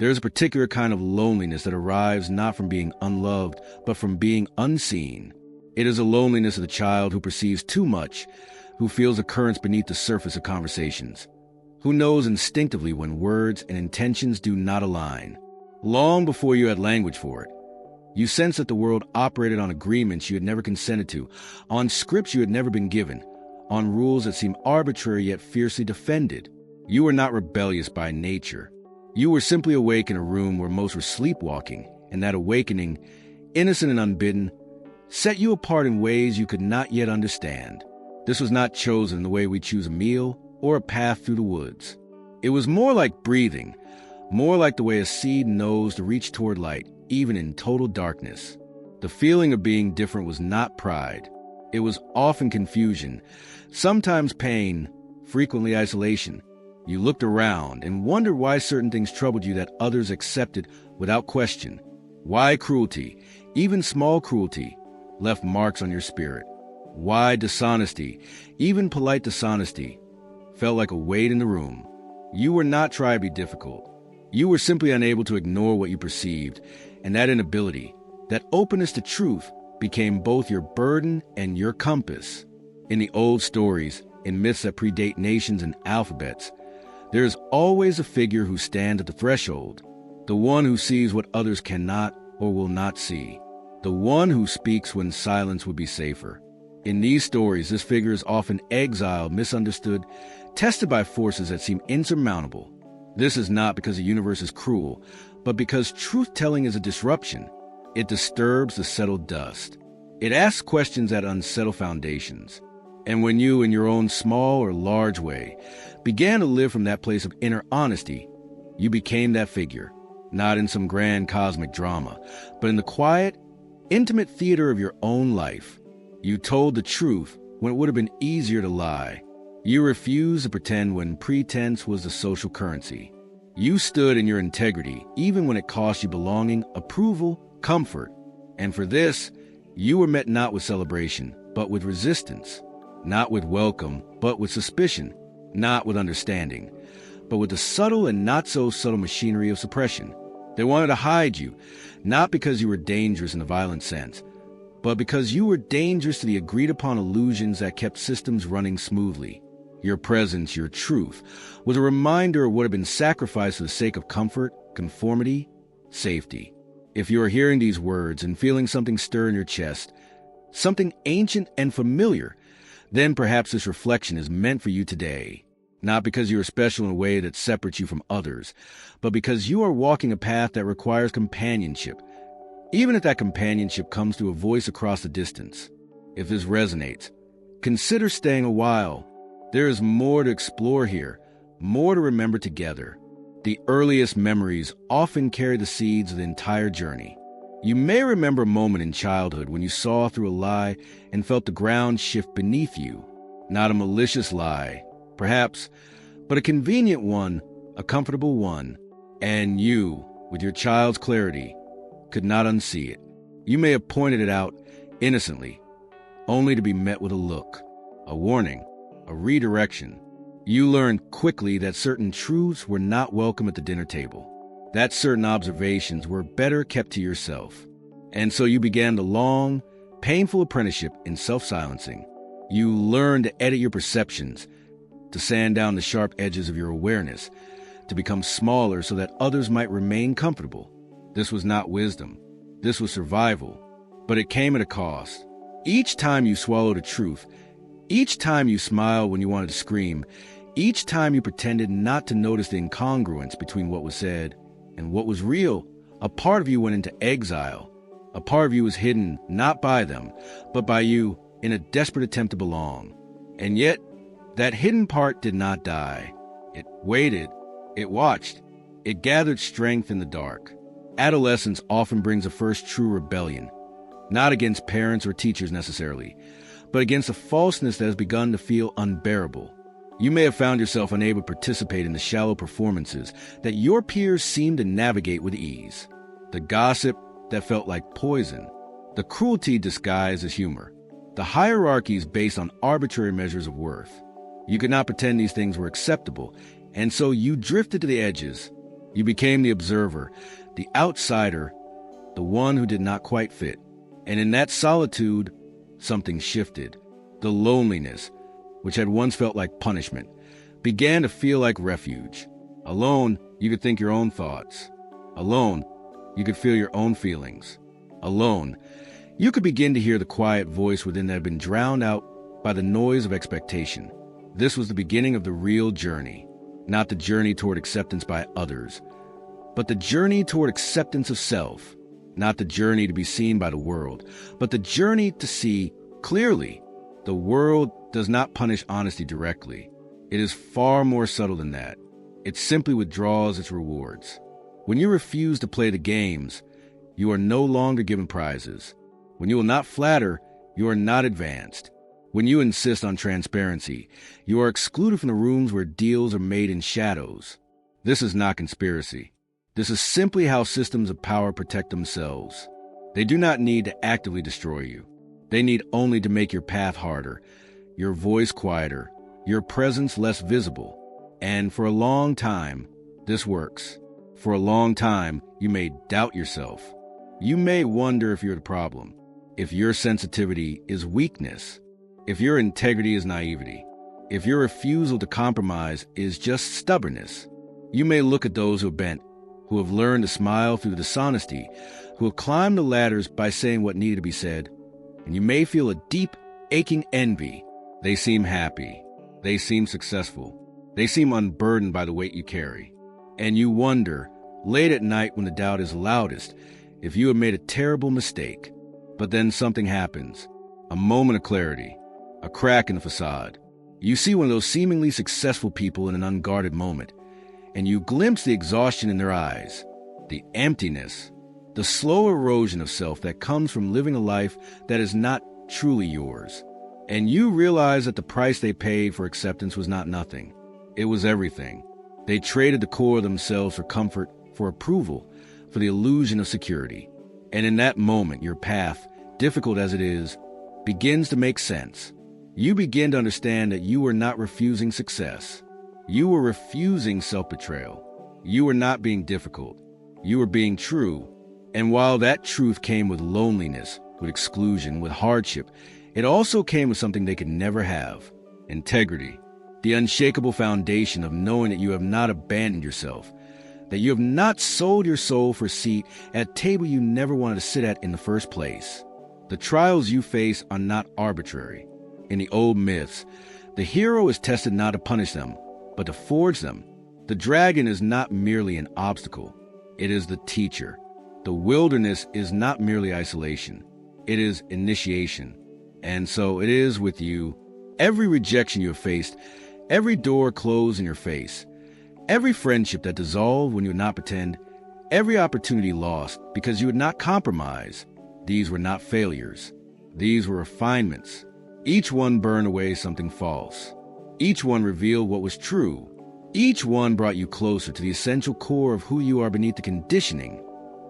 There is a particular kind of loneliness that arrives not from being unloved, but from being unseen. It is a loneliness of the child who perceives too much, who feels the currents beneath the surface of conversations, who knows instinctively when words and intentions do not align. Long before you had language for it, you sensed that the world operated on agreements you had never consented to, on scripts you had never been given, on rules that seemed arbitrary yet fiercely defended. You were not rebellious by nature. You were simply awake in a room where most were sleepwalking, and that awakening, innocent and unbidden, set you apart in ways you could not yet understand. This was not chosen the way we choose a meal or a path through the woods. It was more like breathing, more like the way a seed knows to reach toward light, even in total darkness. The feeling of being different was not pride. It was often confusion, sometimes pain, frequently isolation. You looked around and wondered why certain things troubled you that others accepted without question. Why cruelty, even small cruelty, left marks on your spirit. Why dishonesty, even polite dishonesty, felt like a weight in the room. You were not trying to be difficult. You were simply unable to ignore what you perceived, and that inability, that openness to truth, became both your burden and your compass. In the old stories, in myths that predate nations and alphabets, there is always a figure who stands at the threshold, the one who sees what others cannot or will not see, the one who speaks when silence would be safer. In these stories, this figure is often exiled, misunderstood, tested by forces that seem insurmountable. This is not because the universe is cruel, but because truth-telling is a disruption. It disturbs the settled dust. It asks questions that unsettle foundations. And when you, in your own small or large way, began to live from that place of inner honesty, you became that figure, not in some grand cosmic drama, but in the quiet, intimate theater of your own life. You told the truth when it would have been easier to lie. You refused to pretend when pretense was the social currency. You stood in your integrity, even when it cost you belonging, approval, comfort. And for this, you were met not with celebration, but with resistance. Not with welcome, but with suspicion. Not with understanding, but with the subtle and not-so-subtle machinery of suppression. They wanted to hide you, not because you were dangerous in the violent sense, but because you were dangerous to the agreed-upon illusions that kept systems running smoothly. Your presence, your truth, was a reminder of what had been sacrificed for the sake of comfort, conformity, safety. If you are hearing these words and feeling something stir in your chest, something ancient and familiar, then perhaps this reflection is meant for you today. Not because you are special in a way that separates you from others, but because you are walking a path that requires companionship, even if that companionship comes through a voice across the distance. If this resonates, consider staying a while. There is more to explore here, more to remember together. The earliest memories often carry the seeds of the entire journey. You may remember a moment in childhood when you saw through a lie and felt the ground shift beneath you. Not a malicious lie, perhaps, but a convenient one, a comfortable one. And you, with your child's clarity, could not unsee it. You may have pointed it out innocently, only to be met with a look, a warning, a redirection. You learned quickly that certain truths were not welcome at the dinner table, that certain observations were better kept to yourself. And so you began the long, painful apprenticeship in self-silencing. You learned to edit your perceptions, to sand down the sharp edges of your awareness, to become smaller so that others might remain comfortable. This was not wisdom. This was survival. But it came at a cost. Each time you swallowed a truth, each time you smiled when you wanted to scream, each time you pretended not to notice the incongruence between what was said and what was real, a part of you went into exile. A part of you was hidden not by them, but by you in a desperate attempt to belong. And yet, that hidden part did not die. It waited. It watched. It gathered strength in the dark. Adolescence often brings a first true rebellion, not against parents or teachers necessarily, but against a falseness that has begun to feel unbearable. You may have found yourself unable to participate in the shallow performances that your peers seemed to navigate with ease. The gossip that felt like poison. The cruelty disguised as humor. The hierarchies based on arbitrary measures of worth. You could not pretend these things were acceptable, and so you drifted to the edges, You became the observer, the outsider, the one who did not quite fit. And in that solitude, something shifted. The loneliness, which had once felt like punishment, began to feel like refuge. Alone, you could think your own thoughts. Alone, you could feel your own feelings. Alone, you could begin to hear the quiet voice within that had been drowned out by the noise of expectation. This was the beginning of the real journey, not the journey toward acceptance by others, but the journey toward acceptance of self, not the journey to be seen by the world, but the journey to see clearly. The world does not punish honesty directly. It is far more subtle than that. It simply withdraws its rewards. When you refuse to play the games, you are no longer given prizes. When you will not flatter, you are not advanced. When you insist on transparency, you are excluded from the rooms where deals are made in shadows. This is not conspiracy. This is simply how systems of power protect themselves. They do not need to actively destroy you. They need only to make your path harder, your voice quieter, your presence less visible. And for a long time, this works. For a long time, you may doubt yourself. You may wonder if you're the problem, if your sensitivity is weakness, if your integrity is naivety, if your refusal to compromise is just stubbornness. You may look at those who have bent, who have learned to smile through dishonesty, who have climbed the ladders by saying what needed to be said, and you may feel a deep, aching envy. They seem happy. They seem successful. They seem unburdened by the weight you carry. And you wonder, late at night when the doubt is loudest, if you have made a terrible mistake. But then something happens. A moment of clarity. A crack in the facade. You see one of those seemingly successful people in an unguarded moment, and you glimpse the exhaustion in their eyes, the emptiness, the slow erosion of self that comes from living a life that is not truly yours. And you realize that the price they paid for acceptance was not nothing. It was everything. They traded the core of themselves for comfort, for approval, for the illusion of security. And in that moment, your path, difficult as it is, begins to make sense. You begin to understand that you were not refusing success. You were refusing self-betrayal. You were not being difficult. You were being true. And while that truth came with loneliness, with exclusion, with hardship, it also came with something they could never have: integrity, the unshakable foundation of knowing that you have not abandoned yourself, that you have not sold your soul for a seat at a table you never wanted to sit at in the first place. The trials you face are not arbitrary. In the old myths, the hero is tested not to punish them, but to forge them. The dragon is not merely an obstacle. It is the teacher. The wilderness is not merely isolation. It is initiation. And so it is with you. Every rejection you have faced, every door closed in your face, every friendship that dissolved when you would not pretend, every opportunity lost because you would not compromise, these were not failures. These were refinements. Each one burned away something false. Each one revealed what was true. Each one brought you closer to the essential core of who you are beneath the conditioning,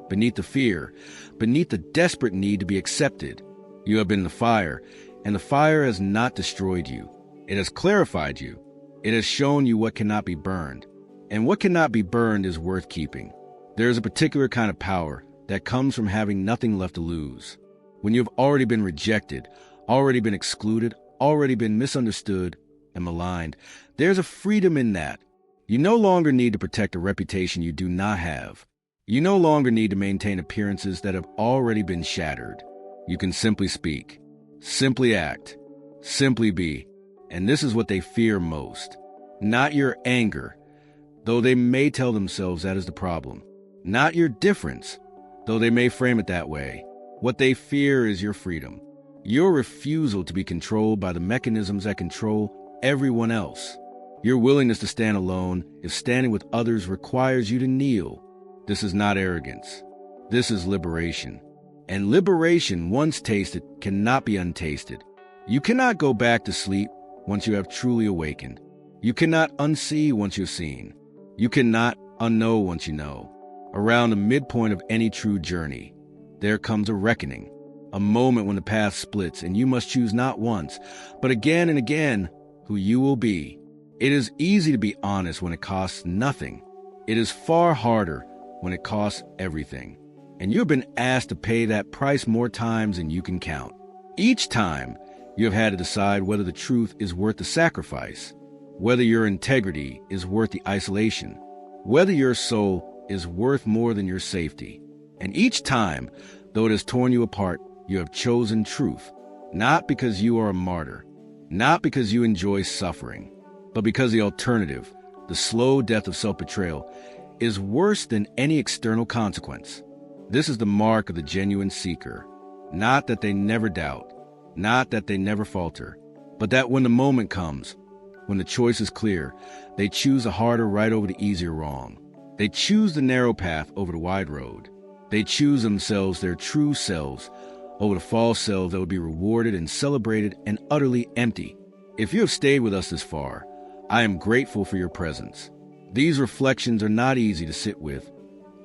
beneath the fear, beneath the desperate need to be accepted. You have been in the fire, and the fire has not destroyed you. It has clarified you. It has shown you what cannot be burned. And what cannot be burned is worth keeping. There is a particular kind of power that comes from having nothing left to lose. When you have already been rejected, already been excluded, already been misunderstood and maligned, there's a freedom in that. You no longer need to protect a reputation you do not have. You no longer need to maintain appearances that have already been shattered. You can simply speak, simply act, simply be. And this is what they fear most. Not your anger, though they may tell themselves that is the problem. Not your difference, though they may frame it that way. What they fear is your freedom. Your refusal to be controlled by the mechanisms that control everyone else. Your willingness to stand alone if standing with others requires you to kneel. This is not arrogance. This is liberation. And liberation, once tasted, cannot be untasted. You cannot go back to sleep once you have truly awakened. You cannot unsee once you've seen. You cannot unknow once you know. Around the midpoint of any true journey, there comes a reckoning, a moment when the path splits and you must choose not once, but again and again who you will be. It is easy to be honest when it costs nothing. It is far harder when it costs everything. And you have been asked to pay that price more times than you can count. Each time, you have had to decide whether the truth is worth the sacrifice, whether your integrity is worth the isolation, whether your soul is worth more than your safety. And each time, though it has torn you apart, you have chosen truth, not because you are a martyr, not because you enjoy suffering, but because the alternative, the slow death of self-betrayal, is worse than any external consequence. This is the mark of the genuine seeker, not that they never doubt, not that they never falter, but that when the moment comes, when the choice is clear, they choose the harder right over the easier wrong. They choose the narrow path over the wide road. They choose themselves, their true selves, over the false selves that would be rewarded and celebrated and utterly empty. If you have stayed with us this far, I am grateful for your presence. These reflections are not easy to sit with.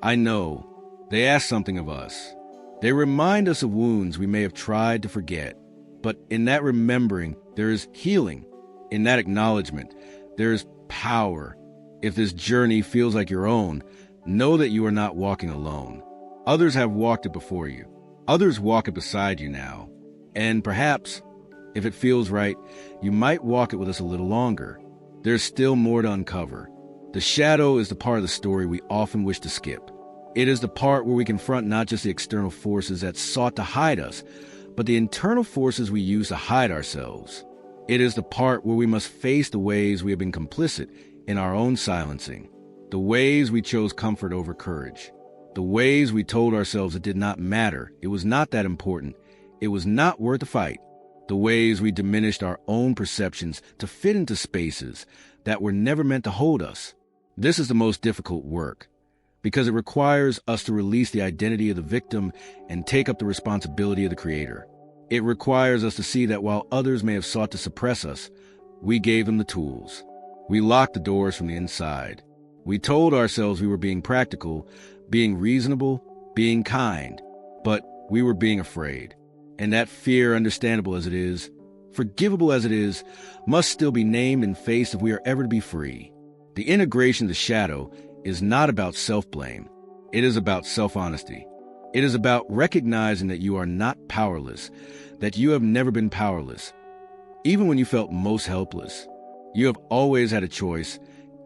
I know. They ask something of us. They remind us of wounds we may have tried to forget. But in that remembering, there is healing. In that acknowledgement, there is power. If this journey feels like your own, know that you are not walking alone. Others have walked it before you. Others walk it beside you now. And perhaps, if it feels right, you might walk it with us a little longer. There's still more to uncover. The shadow is the part of the story we often wish to skip. It is the part where we confront not just the external forces that sought to hide us, but the internal forces we use to hide ourselves. It is the part where we must face the ways we have been complicit in our own silencing, the ways we chose comfort over courage, the ways we told ourselves it did not matter, it was not that important, it was not worth the fight, the ways we diminished our own perceptions to fit into spaces that were never meant to hold us. This is the most difficult work, because it requires us to release the identity of the victim and take up the responsibility of the creator. It requires us to see that while others may have sought to suppress us, we gave them the tools. We locked the doors from the inside. We told ourselves we were being practical, being reasonable, being kind, but we were being afraid. And that fear, understandable as it is, forgivable as it is, must still be named and faced if we are ever to be free. The integration of the shadow is not about self-blame. It is about self-honesty. It is about recognizing that you are not powerless, that you have never been powerless. Even when you felt most helpless, you have always had a choice,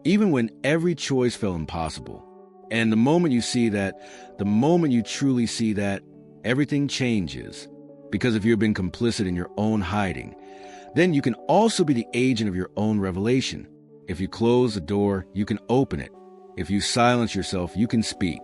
even when every choice felt impossible. And the moment you see that, the moment you truly see that, everything changes. Because if you have been complicit in your own hiding, then you can also be the agent of your own revelation. If you close the door, you can open it. If you silence yourself, you can speak.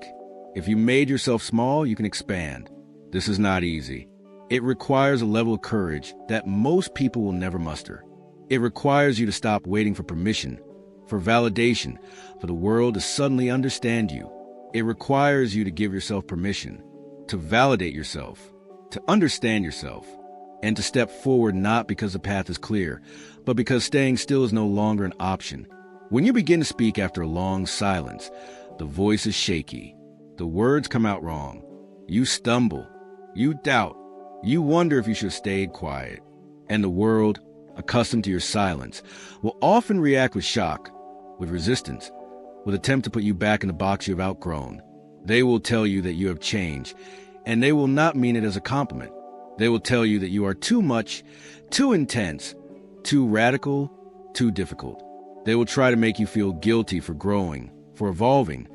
If you made yourself small, you can expand. This is not easy. It requires a level of courage that most people will never muster. It requires you to stop waiting for permission, for validation, for the world to suddenly understand you. It requires you to give yourself permission, to validate yourself, to understand yourself, and to step forward not because the path is clear, but because staying still is no longer an option. When you begin to speak after a long silence, the voice is shaky. The words come out wrong. You stumble. You doubt. You wonder if you should have stayed quiet. And the world, accustomed to your silence, will often react with shock, with resistance, with attempt to put you back in the box you have outgrown. They will tell you that you have changed, and they will not mean it as a compliment. They will tell you that you are too much, too intense, too radical, too difficult. They will try to make you feel guilty for growing, for evolving,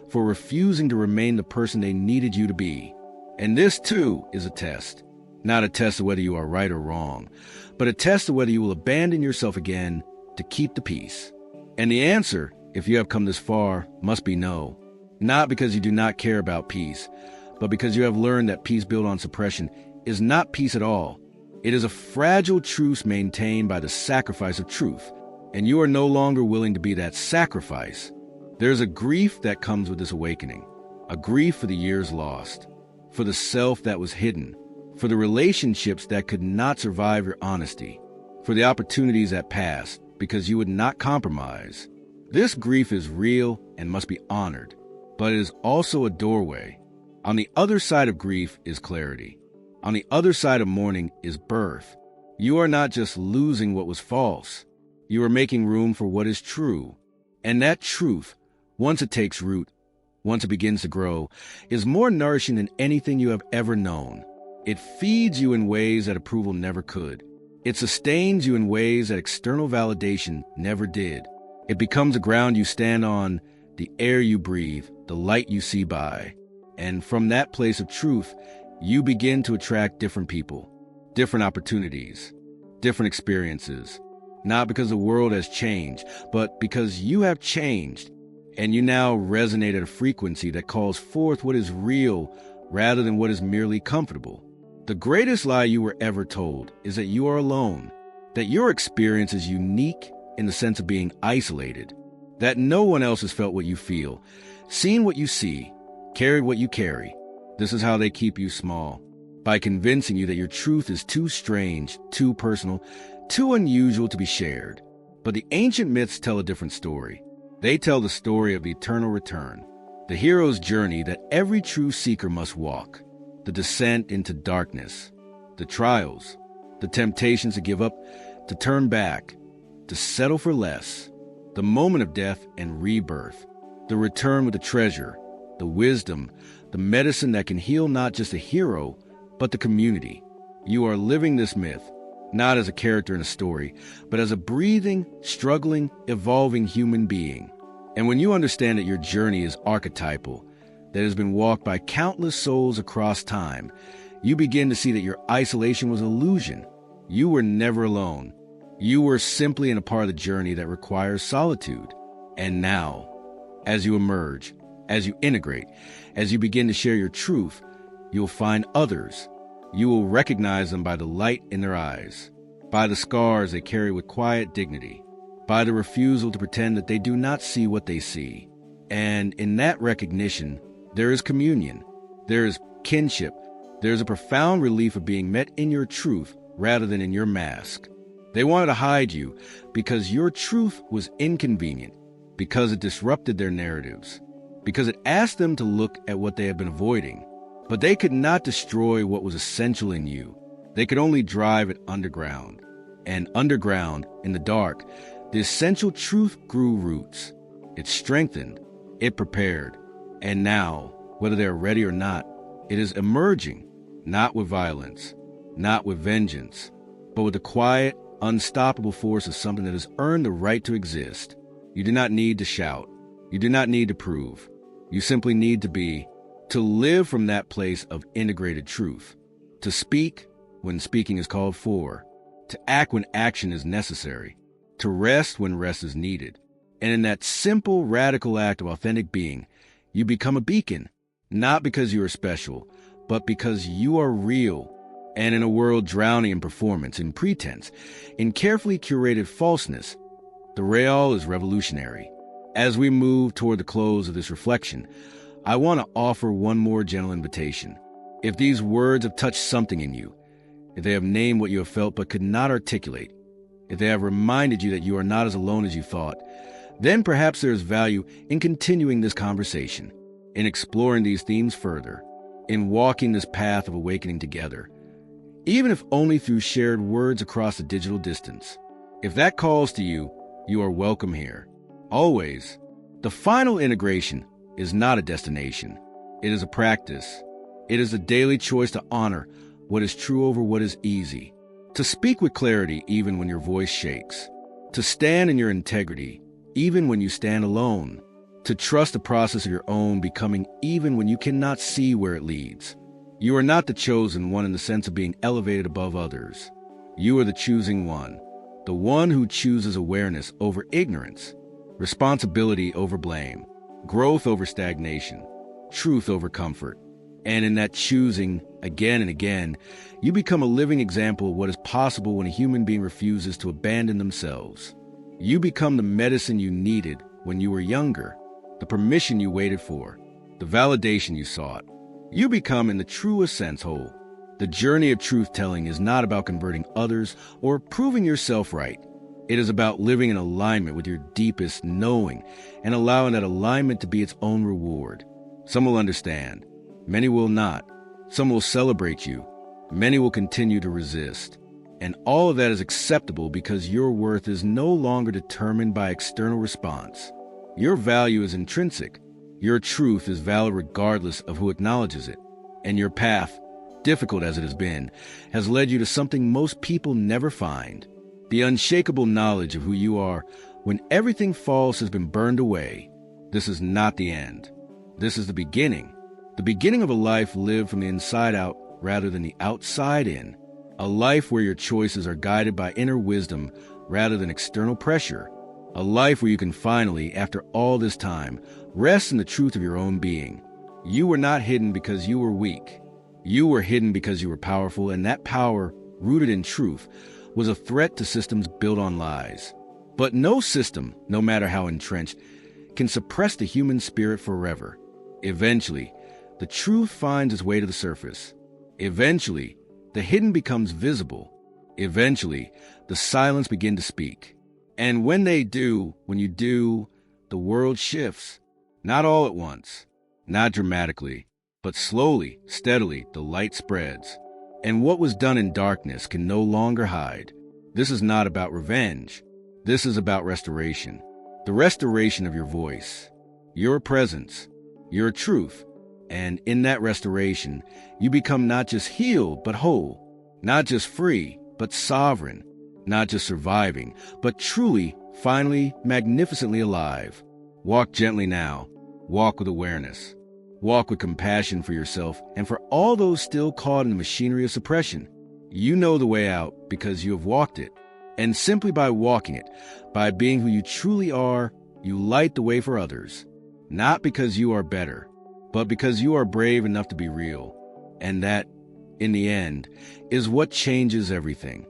for refusing to remain the person they needed you to be. And this, too, is a test. Not a test of whether you are right or wrong, but a test of whether you will abandon yourself again to keep the peace. And the answer, if you have come this far, must be no. Not because you do not care about peace, but because you have learned that peace built on suppression is not peace at all. It is a fragile truce maintained by the sacrifice of truth, and you are no longer willing to be that sacrifice. There's a grief that comes with this awakening, a grief for the years lost, for the self that was hidden, for the relationships that could not survive your honesty, for the opportunities that passed because you would not compromise. This grief is real and must be honored, but it is also a doorway. On the other side of grief is clarity. On the other side of mourning is birth. You are not just losing what was false. You are making room for what is true. And that truth, once it takes root, once it begins to grow, is more nourishing than anything you have ever known. It feeds you in ways that approval never could. It sustains you in ways that external validation never did. It becomes the ground you stand on, the air you breathe, the light you see by. And from that place of truth, you begin to attract different people, different opportunities, different experiences. Not because the world has changed, but because you have changed, and you now resonate at a frequency that calls forth what is real rather than what is merely comfortable. The greatest lie you were ever told is that you are alone, that your experience is unique in the sense of being isolated, that no one else has felt what you feel, seen what you see, carried what you carry. This is how they keep you small, by convincing you that your truth is too strange, too personal, too unusual to be shared. But the ancient myths tell a different story. They tell the story of the eternal return, the hero's journey that every true seeker must walk, the descent into darkness, the trials, the temptations to give up, to turn back, to settle for less, the moment of death and rebirth, the return with the treasure, the wisdom, the medicine that can heal not just a hero, but the community. You are living this myth, not as a character in a story, but as a breathing, struggling, evolving human being. And when you understand that your journey is archetypal, that has been walked by countless souls across time, you begin to see that your isolation was an illusion. You were never alone. You were simply in a part of the journey that requires solitude. And now, as you emerge, as you integrate, as you begin to share your truth, you'll find others. You will recognize them by the light in their eyes, by the scars they carry with quiet dignity, by the refusal to pretend that they do not see what they see. And in that recognition, there is communion, there is kinship, there is a profound relief of being met in your truth rather than in your mask. They wanted to hide you because your truth was inconvenient, because it disrupted their narratives, because it asked them to look at what they had been avoiding. But they could not destroy what was essential in you. They could only drive it underground. And underground, in the dark, the essential truth grew roots. It strengthened, it prepared. And now, whether they're ready or not, it is emerging, not with violence, not with vengeance, but with the quiet, unstoppable force of something that has earned the right to exist. You do not need to shout. You do not need to prove. You simply need to be, to live from that place of integrated truth, to speak when speaking is called for, to act when action is necessary, to rest when rest is needed. And in that simple, radical act of authentic being, you become a beacon, not because you are special, but because you are real. And in a world drowning in performance, in pretense, in carefully curated falseness, the real is revolutionary. As we move toward the close of this reflection, I want to offer one more gentle invitation. If these words have touched something in you, if they have named what you have felt but could not articulate, if they have reminded you that you are not as alone as you thought, then perhaps there is value in continuing this conversation, in exploring these themes further, in walking this path of awakening together, even if only through shared words across the digital distance. If that calls to you, you are welcome here. Always. The final integration is not a destination. It is a practice. It is a daily choice to honor what is true over what is easy, to speak with clarity even when your voice shakes, to stand in your integrity even when you stand alone, to trust the process of your own becoming even when you cannot see where it leads. You are not the chosen one in the sense of being elevated above others. You are the choosing one, the one who chooses awareness over ignorance, responsibility over blame, growth over stagnation, truth over comfort. And in that choosing, again and again, you become a living example of what is possible when a human being refuses to abandon themselves. You become the medicine you needed when you were younger, the permission you waited for, the validation you sought. You become, in the truest sense, whole. The journey of truth-telling is not about converting others or proving yourself right. It is about living in alignment with your deepest knowing and allowing that alignment to be its own reward. Some will understand. Many will not. Some will celebrate you. Many will continue to resist. And all of that is acceptable because your worth is no longer determined by external response. Your value is intrinsic. Your truth is valid regardless of who acknowledges it. And your path, difficult as it has been, has led you to something most people never find. The unshakable knowledge of who you are when everything false has been burned away. This is not the end. This is the beginning. The beginning of a life lived from the inside out rather than the outside in. A life where your choices are guided by inner wisdom rather than external pressure. A life where you can finally, after all this time, rest in the truth of your own being. You were not hidden because you were weak. You were hidden because you were powerful, and that power, rooted in truth, was a threat to systems built on lies. But no system, no matter how entrenched, can suppress the human spirit forever. Eventually, the truth finds its way to the surface. Eventually, the hidden becomes visible. Eventually, the silence begins to speak. And when they do, when you do, the world shifts. Not all at once, not dramatically, but slowly, steadily, the light spreads. And what was done in darkness can no longer hide. This is not about revenge. This is about restoration. The restoration of your voice, your presence, your truth. And in that restoration, you become not just healed, but whole. Not just free, but sovereign. Not just surviving, but truly, finally, magnificently alive. Walk gently now. Walk with awareness. Walk with compassion for yourself and for all those still caught in the machinery of suppression. You know the way out because you have walked it. And simply by walking it, by being who you truly are, you light the way for others. Not because you are better, but because you are brave enough to be real. And that, in the end, is what changes everything.